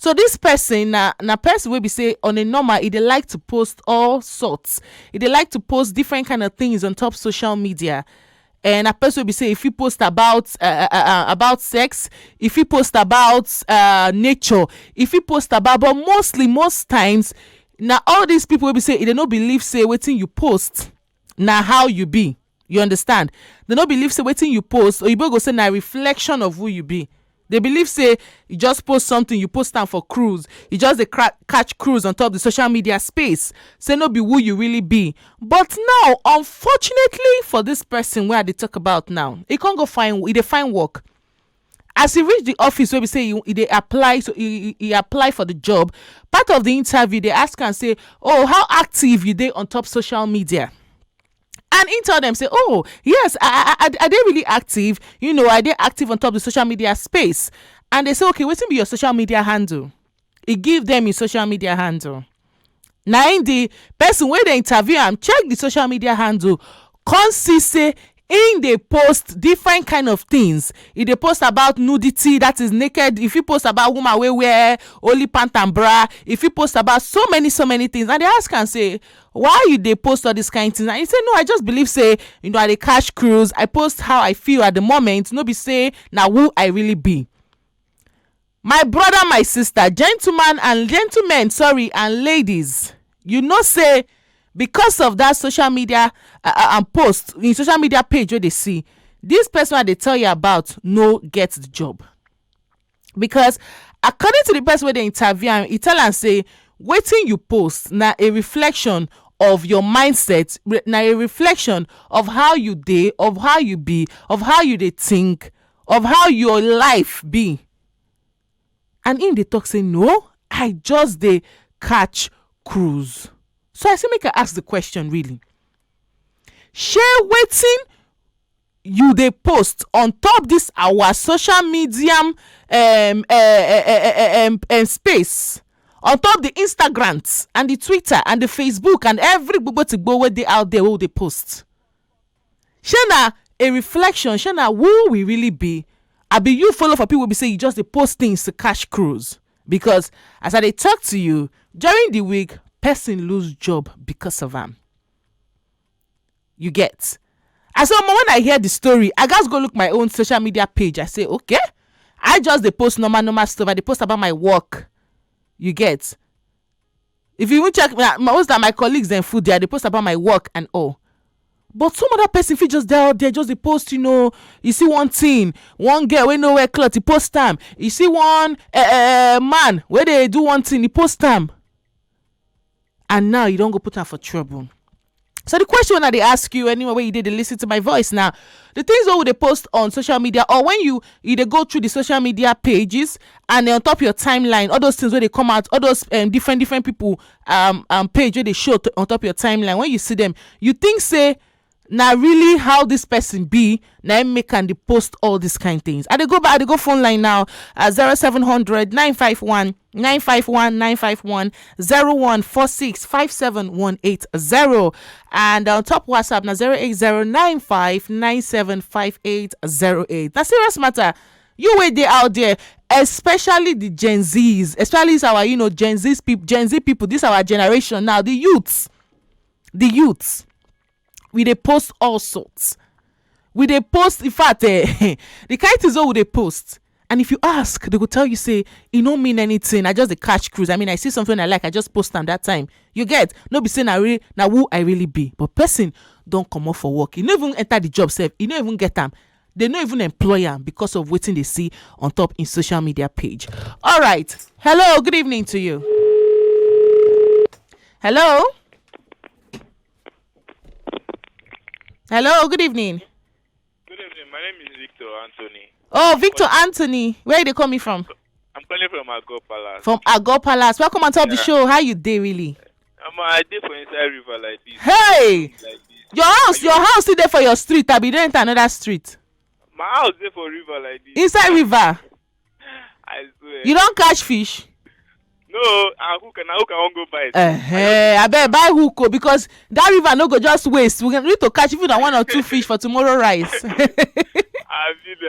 So this person na person will be say on a normal, they like to post all sorts. They like to post different kind of things on top social media. And a person will be say if you post about sex, if you post about nature, if you post about, but most times now all these people will be say they don't believe say wetin you post now how you be. You understand? They don't believe say wetin you post or you go say na reflection of who you be. They believe say you just post something, you post time for cruise, you just catch cruise on top of the social media space, say no be who you really be. But now, unfortunately for this person where they talk about now, he can't go find work. As he reach the office where we say he apply, so he apply for the job, part of the interview they ask and say, oh, how active you dey on top social media? And he tell them, say, oh, yes, are they really active? Are they active on top of the social media space? And they say, okay, wetin be your social media handle? He give them his social media handle. Now, in the person where they interview him, check the social media handle, come see say, in they post different kind of things. If they post about nudity, that is naked. If you post about woman we wear only pant and bra, if you post about so many things, and they ask and say, why you they post all these kind of things? And you say, no, I just believe say, I dey cash cruise. I post how I feel at the moment. No be say now who I really be. My brother, my sister, gentlemen, and ladies, say, because of that social media and post in social media page where they see this person that they tell you about no gets the job, because according to the person where they interview him, he tell and say wetin you post na a reflection of your mindset, na a reflection of how you dey, of how you be, of how you dey think, of how your life be. And in the talk say no, I just dey catch cruise. So I say make I ask the question really. Shey wetin you dey post on top this our social media space, on top the Instagrams and the Twitter and the Facebook and every gbogbo where they out there where they post. Shey na a reflection, shey na who we really be. I be you follow for people be say you just dey post things to cash cruise. Because as I dey talk to you during the week, person lose job because of am. You get? And so when I hear the story, I just go look my own social media page. I say, okay, I just dey post normal stuff. I dey post about my work. You get? If you even check most of my colleagues and food there, they post about my work and all. But some other person fit just there out there, just they post, you see one thing, one girl wey no wear cloth, he post them. You see one man where they do one thing, he post them. And now you don't go put her for trouble. So the question that they ask you anyway, where you did listen to my voice now, the things that they post on social media, or when you either go through the social media pages and on top of your timeline, all those things where they come out, all those different people page where they show on top of your timeline, when you see them, you think say now really how this person be now make and they post all these kind of things. I they go phone line now 0700 951 951 951 0146 57180, and on top WhatsApp now 08095975808. That's serious matter. You wait there out there, especially the Gen Zs, especially our Gen Z people, this our generation now, the youths. We they post all sorts. We they post, in fact, the kind things we they post. And if you ask, they will tell you, say, it don't mean anything. I just the catch cruise. I mean, I see something I like, I just post them that time. You get? No be saying now who I really be. But person don't come up for work. You don't even enter the job self. You don't even get them. They don't even employ them because of waiting they see on top in social media page. All right. Hello, good evening to you. Hello? Hello, good evening. Good evening. My name is Victor Anthony. Oh, Victor Anthony. Where are they coming from? I'm calling from Agor Palace. From Agor Palace. Welcome on top of the show. How you day, really? I did for inside river like this. Hey! Like this. Your house is there for your street. I be there enter another street. My house there for river like this. Inside river? I swear. You don't catch fish? No, who can go buy it? I bet buy hook because that river no go just waste. We need to catch even 1 or 2 fish for tomorrow rice. I feel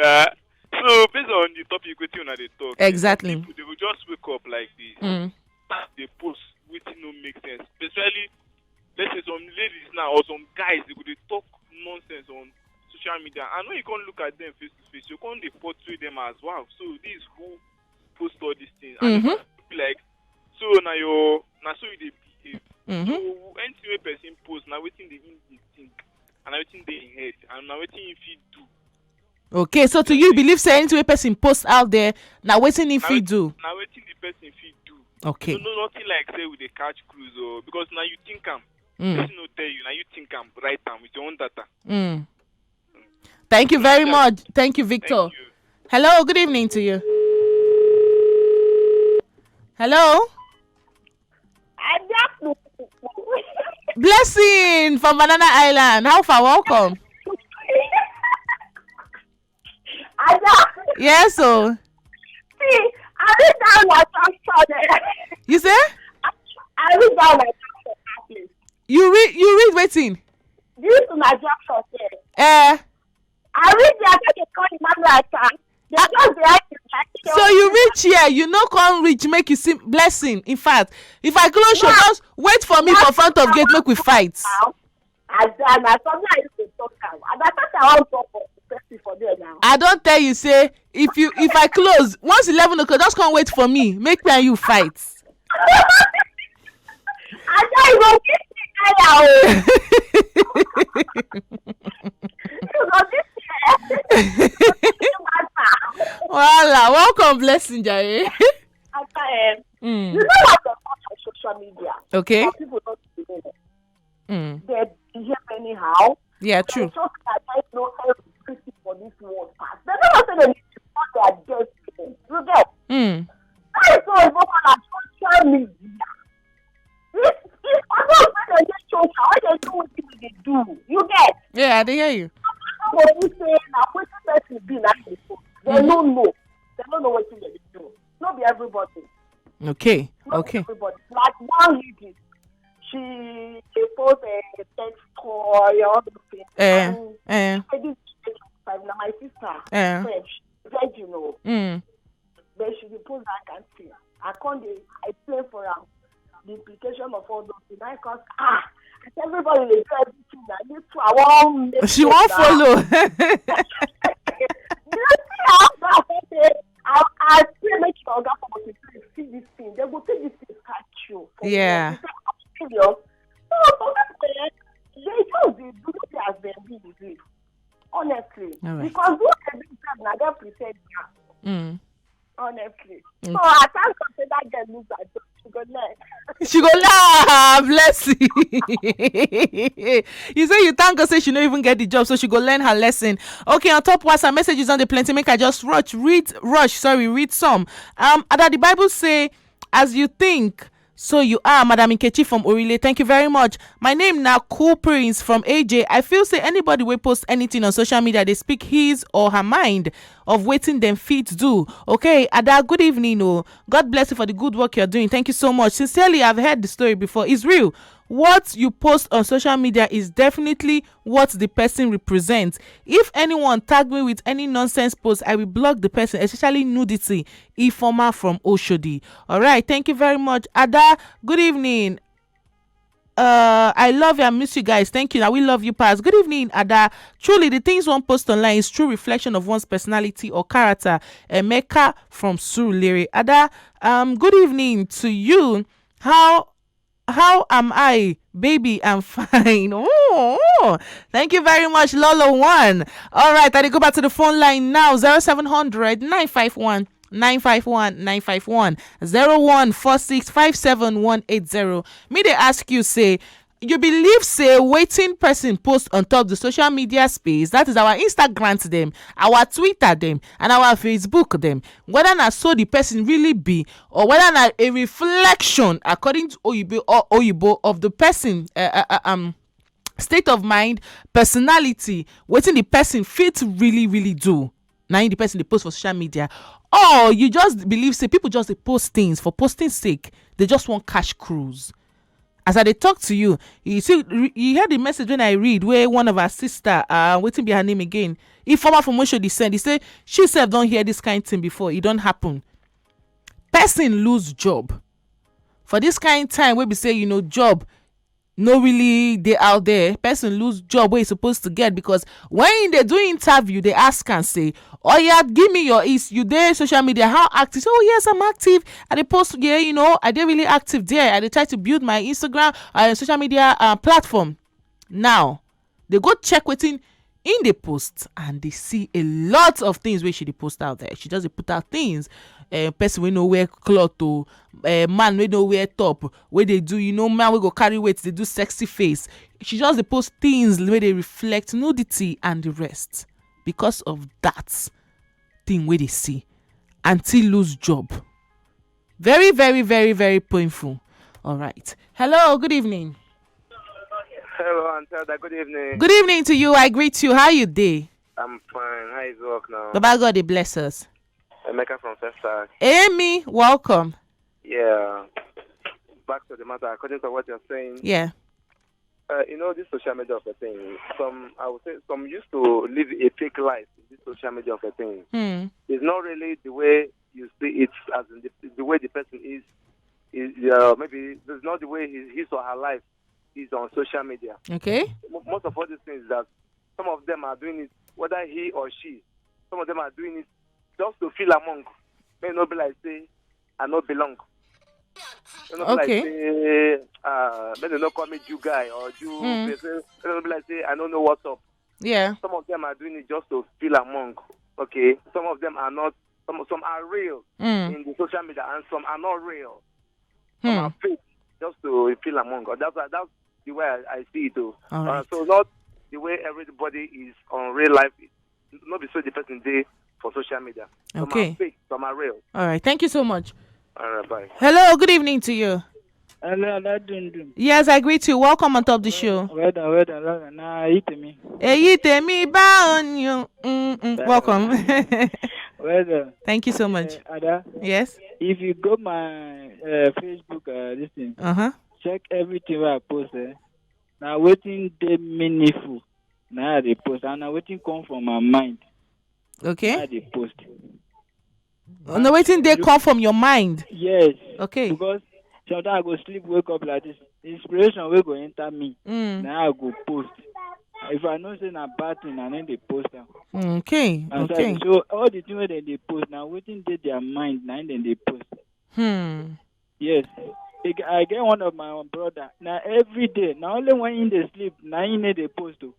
that. So based on the topic we they talk, exactly, people, they will just wake up like They post wetin no make sense. Especially, let's say some ladies now or some guys, they talk nonsense on social media. And when you can't look at them face to face, you can't portray them as wow. So this is who post all these things. And be like, so now so you dey behave. So anything wey person post, now wetin they think, and now wetin they head, and now wetin if you do. Okay, so to you believe say anything wey person post out there, now wetin if you do? Now wetin the person fit do. Okay. No, nothing like say with the catch cruise or because now you think person no tell you, now you think write with your own data. Thank you very much. Thank you, Victor. Thank you. Hello, good evening to you. Hello? Blessing from Banana Island. How far? Welcome. Yes, so. See, I read down my pastor. You say? I read down my pastor. You read Wetin? This is my job there. I read the attack called Emmanuel attack. They are just behind the so you reach here, you no come reach, make you see Blessing. In fact, if I close your just wait for me for front of gate, make we fight. I something I used to talk about. And I thought I want to talk for there now. I don't tell you, say, if I close, once 11 o'clock, just come wait for me. Make me and you fight. I thought you go get Voila, welcome, Blessing, Jare. You know what the on social media? Okay. Some people don't believe it. They behave anyhow. Yeah, true. Just that I know every for this world pass. They don't say they need to put their destiny. You get? That is so important on social media. If others when they get social, when they do what they do, you get? Yeah, I hear you. What you say now, what you person be like this? They don't know. They don't know what they do. Not be everybody. Okay. Not Okay. everybody. Like one lady, she posed a text call, all those things. And I did my sister, French, said, you know, but she posed that kind of thing. I play for her. The implication of all those things. Because everybody is everything. I need to. I want. She won't follow. You see how that I still make sure that for to see this thing. They will take this thing catch you. Yeah. So they just do it as they believe. Honestly, right. Because what they do now, they pretend now. Honestly, so I can't consider that girl lose her job. She go laugh, bless you. You say you thank God say she don't even get the job, so she go learn her lesson. Okay, on top WhatsApp messages on the plenty. Make I just read some. That the Bible say, as you think, so you are. Madam Nkechi from Orile. Thank you very much. My name now Cool Prince from AJ. I feel say anybody will post anything on social media, they speak his or her mind of waiting them feet do. Okay, Ada, good evening. Oh, God bless you for the good work you're doing. Thank you so much. Sincerely, I've heard the story before. It's real. What you post on social media is definitely what the person represents. If anyone tag me with any nonsense post, I will block the person, especially nudity. Informer from Oshodi. All right, thank you very much. Ada, good evening. I love you. I miss you guys. Thank you. Now we love you, Paz. Good evening, Ada. Truly, the things one post online is true reflection of one's personality or character. Emeka from Surulere. Ada, good evening to you. How am I, baby? I'm fine. Oh, thank you very much, Lolo One. All right, I go back to the phone line now. 0700 951 951 951 014657 Me they ask you, say, you believe say waiting person post on top the social media space, that is our Instagram them, our Twitter them, and our Facebook them, whether not so the person really be, or whether not a reflection according to Oyibo of the person state of mind, personality, waiting the person fit really do. Now the person they post for social media, or you just believe say people just they post things for posting sake, they just want cash cruise. As I talk to you, you see, you heard the message when I read where one of our sister, waiting be her name again, informer from Osho descend. He say she said don't hear this kind of thing before. It don't happen. Person lose job. for this kind time wey be say job no really dey out there, person lose job wey e supposed to get, because when they do interview they ask and say, oh yeah, give me your you dey social media, how active? So, oh yes, I'm active, I dey post, I dey really active there, I dey try to build my Instagram social media platform. Now they go check wetin in the post and they see a lot of things wey she dey post out there. She just dey put out things, person wey no wear cloth o, man wey no wear top, wey dey do man wey go carry weight dey do sexy face. She just dey post things wey dey reflect nudity and the rest. Because of that thing wey dey see, aunty lose job. Very, very, very, very painful. All right, hello, good evening. Hello, Auntie. Good evening. Good evening to you. I greet you. How you dey? I'm fine. How is work now? Baba God, they bless us. Emeka from Festa. Amy, welcome. Yeah. Back to the matter. According to what you're saying. Yeah. This social media of a thing. I would say, some used to live a fake life in this social media of a thing. It's not really the way you see it, as in the way the person is. Maybe it's not the way his or her life is on social media. Okay. Most of all these things that some of them are doing it, whether he or she, some of them are doing it just to feel among. May not be like say, I not belong. May not be like say, may they not call me Jew guy or Jew. May not be like say, I don't know what's up. Yeah. Some of them are doing it just to feel among. Okay. Some of them are not. Some are real in the social media, and some are not real. Some are fake just to feel among. That's the way I see it too. Right. So not the way everybody is on real life. Not be so the person day for social media. Some are fake, some are real. All right. Thank you so much. All right, bye. Hello, good evening to you. Hello, yes, I greet you. Welcome on top of the show. Welcome. Thank you so much. Ada, yes. If you go my Facebook, this thing, check everything I post. Now, Wetin dey meaningful. Now they post, and now Wetin come from my mind. Okay. Now they post. No, Wetin dey come from your mind. Yes. Okay. Because sometimes I go sleep, wake up like this. Inspiration will go enter me. Now I go post. If I know say na bad thing, I need to post them. Okay. Okay. So all the things that they post now, Wetin dey their mind, now then they post. Yes. I get one of my brother. Now every day, now only when in the sleep, now in they post too.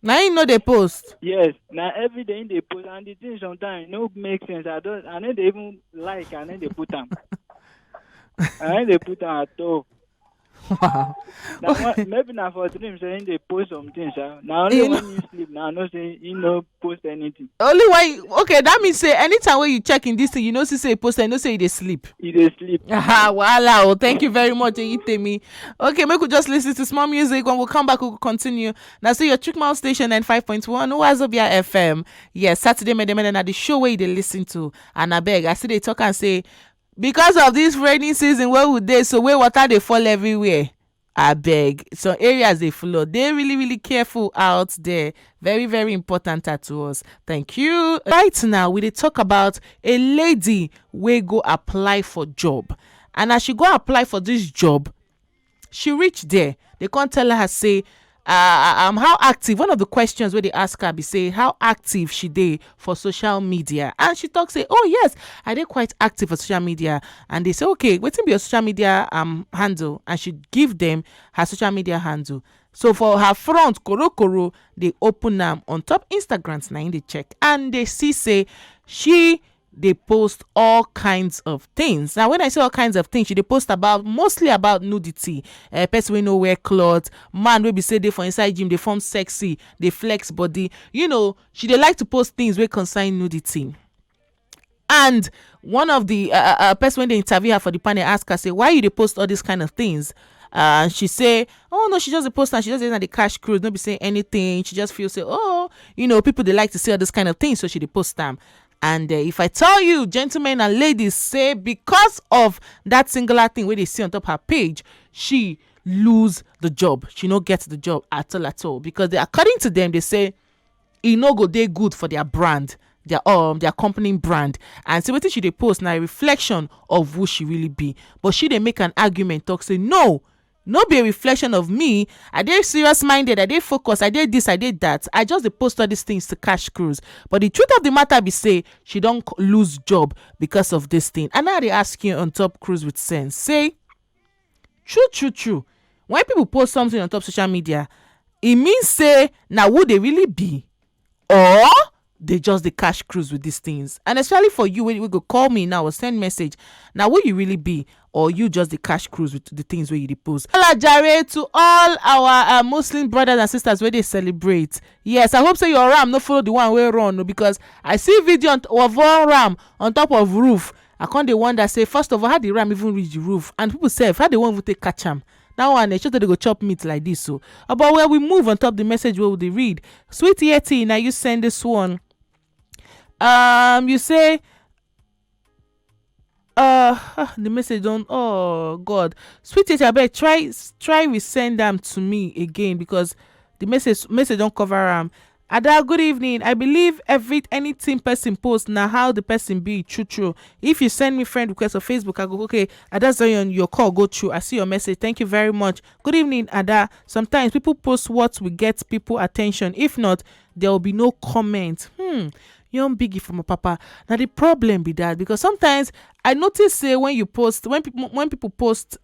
Now you know they post. Yes. Now every day in they post, and the thing sometimes no make sense. I need to even like. I need to put them. I need to put them at all. Wow. Now, maybe now for dream saying they post something, sir. Now only when you sleep, now no say you no post anything. Only when okay, that means say anytime when you check in this thing, you know say post, and no say they sleep. They sleep. Voila. Oh, thank you very much, Itemi. Okay, we could just listen to small music. When we'll come back, we'll continue. Now, so your Chickmouth station and 5.1 Wazobia FM. Yes, Saturday Medemede at the show where they listen to. And I beg, I see they talk and say, because of this rainy season, where would they? So where water they fall everywhere. I beg. Some areas they flood. They're really, really careful out there. Very, very important to us. Thank you. Right now, we dey talk about a lady wey go apply for job. And as she go apply for this job, she reach there. They can't tell her, say, how active. One of the questions where they ask her be say how active she dey for social media, and she talk say, oh yes, I dey quite active for social media. And they say, okay, wetin be your social media handle? And she give them her social media handle. So for her front koro they open on top Instagram, now they check and they see say she they post all kinds of things. Now when I say all kinds of things, she they post about mostly about nudity, person we no wear clothes, man we be say they for inside gym, they form sexy, they flex body, she they like to post things where concern nudity. And one of the person when they interview her for the panel ask her, say, why you they post all these kind of things? And she say, oh no, she just a post and she just isn't the cash cruise, don't be saying anything. She just feels say, oh, people they like to see all this kind of things, so she they post them. And if I tell you, gentlemen and ladies, say because of that singular thing where they see on top her page, she lose the job. She no get the job at all. Because according to them, they say, it no go they good for their brand. their company brand, and say wetin she dey post na a reflection of who she really be. But she dey make an argument, talk say no be a reflection of me. I dey serious minded, I dey focused, I dey this, I dey that, I just dey post all these things to cash cruise. But the truth of the matter be say she don lose job because of this thing. And now they ask you on top Cruise with Sense, say true, when people post something on top social media, e mean say na who they really be, or they just dey cash cruise with these things. And especially for you, we go call me now or send message, now who you really be, or you just the cash cruise with the things where you post. Hello jare to all our Muslim brothers and sisters where they celebrate. Yes, I hope so your ram no follow the one way run, because I see video of one ram on top of roof. I can't dey wonder, say first of all, how the ram even reach the roof, and people say how they won't even take catch am. Now one, they sure they go chop meat like this. So but where we move on top the message, where would they read? Sweet Yeti, now you send this one. You say the message don't, oh god, Sweet Yeti, I bet try resend them to me again, because the message don't cover Ada, good evening. I believe anything person post now how the person be true. If you send me friend request on Facebook, I go okay, Ada's on your call, go through. I see your message. Thank you very much. Good evening, Ada. Sometimes people post what will get people attention. If not, there will be no comment. Young biggie from a papa. Now the problem be that, because sometimes I notice say when people post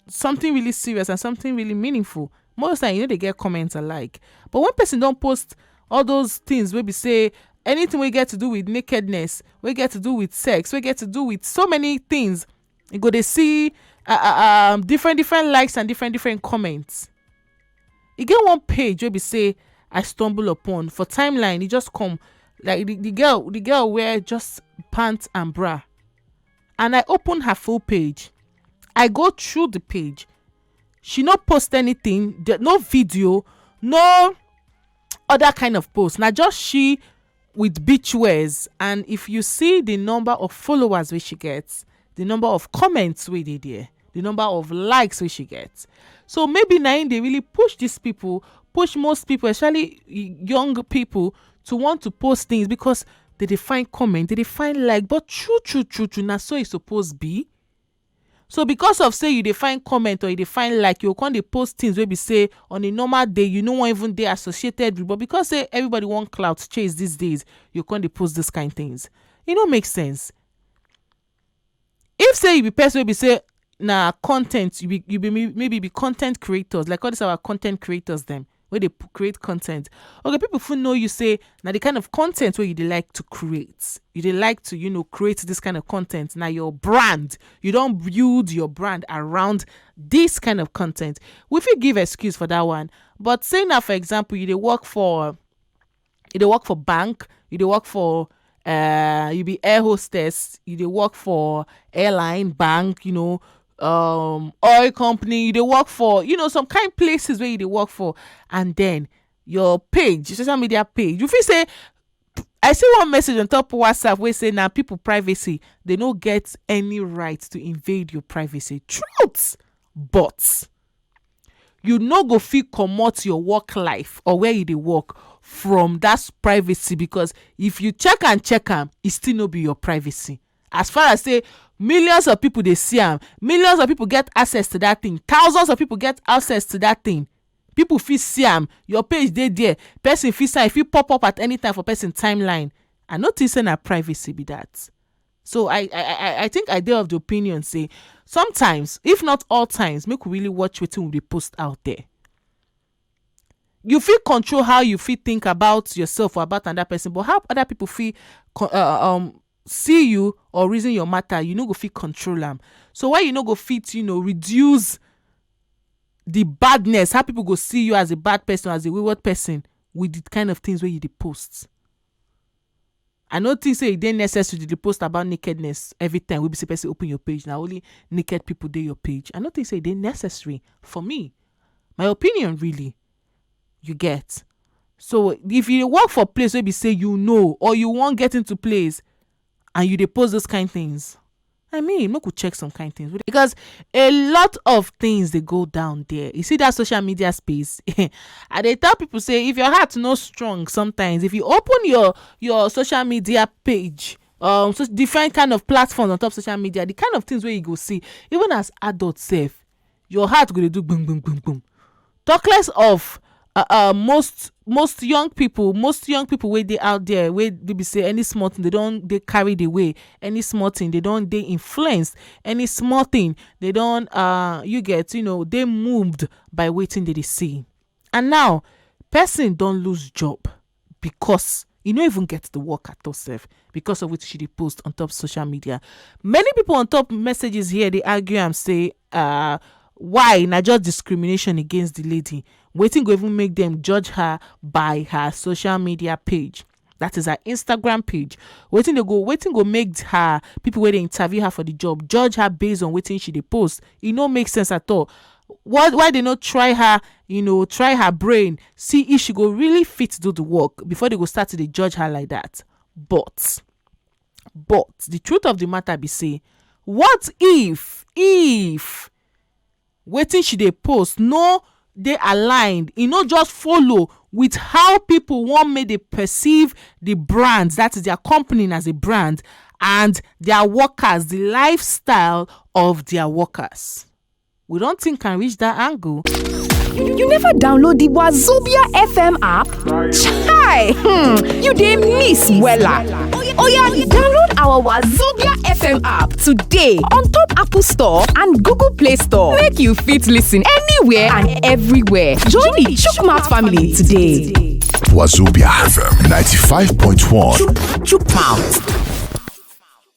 something really serious and something really meaningful, most time they get comments alike. But when person don't post all those things, where we say anything we get to do with nakedness, we get to do with sex, we get to do with so many things, you go they see different likes and different comments. You get one page where we say I stumble upon for timeline, it just come like the girl wear just pants and bra, and I open her full page. I go through the page. She not post anything, no video, no other kind of post. Now just she with beach wears. And if you see the number of followers where she gets, the number of comments where they there, the number of likes where she gets. So maybe now they really push most people, especially young people, to want to post things because they define comment, they define like. But true, now so it's supposed to be. So because of say you define comment or you define like, you can't post things where we say on a normal day you know one even they associated with, but because say everybody want clout chase these days, you can't post this kind of things. It don't make sense. If say you be person where we say content, you be maybe be content creators, like all these our content creators them, where they create content. Okay, people who know you say now the kind of content where you they like to create. You they like to, create this kind of content. Now your brand, you don't build your brand around this kind of content. We feel give excuse for that one. But say now, for example, you they work for bank, you they work for you be air hostess, you they work for airline, bank, oil company, they work for, some kind places where you they work for, and then your page, your social media page, you feel say, I see one message on top of WhatsApp where say now people privacy, they don't get any right to invade your privacy. Truth, but you no go feel comot your work life or where you they work from that privacy, because if you check am, it still no be your privacy. As far as say millions of people they see them, millions of people get access to that thing, thousands of people get access to that thing. People feel see them, your page they there, person feel say if you pop up at any time for person timeline. I notice in our privacy be that. So I think I dare of the opinion say sometimes, if not all times, make we really watch wetin we dey post out there. You feel control how you feel think about yourself or about another person, but how other people feel see you or reason your matter, you no go fit control them. So why you no go fit reduce the badness, how people go see you as a bad person, as a wayward person, with the kind of things where you dey post. I no think say it dey necessary to post about nakedness every time we be see person open your page. Now only naked people dey your page. I no think say it dey necessary for me. My opinion really, you get. So if you work for place where be say or you won't get into place and you dey post those kind things, I mean, we could check some kind of things because a lot of things they go down there. You see that social media space, and they tell people say if your heart no strong, sometimes if you open your social media page, so different kind of platforms on top social media, the kind of things where you go see, even as adults self, your heart go to do boom boom boom boom. Talk less of most young people where they out there where they be say any small thing they carry the way, any small thing they influenced, any small thing they don't they moved by waiting they see. And now person don't lose job because you don't even get the work at yourself because of which she post on top social media. Many people on top messages here they argue and say why not just discrimination against the lady. Wetin go even make them judge her by her social media page. That is her Instagram page. Wetin go make her people where they interview her for the job judge her based on wetin she dey post. It no make sense at all. Why they not try her, try her brain, see if she go really fit to do the work before they go start to judge her like that. But the truth of the matter be say, what if wetin she dey post no they aligned, not just follow with how people want me they perceive the brands, that is their company as a brand, and their workers, the lifestyle of their workers. We don't think can reach that angle. You never download the Wazobia FM app? Chai! You didn't miss Wella. Oh yeah, download our Wazobia FM app today on top Apple Store and Google Play Store. Make you fit listen anywhere and everywhere. Join the Chookmouth family today. Wazobia FM 95.1. Chookmouth.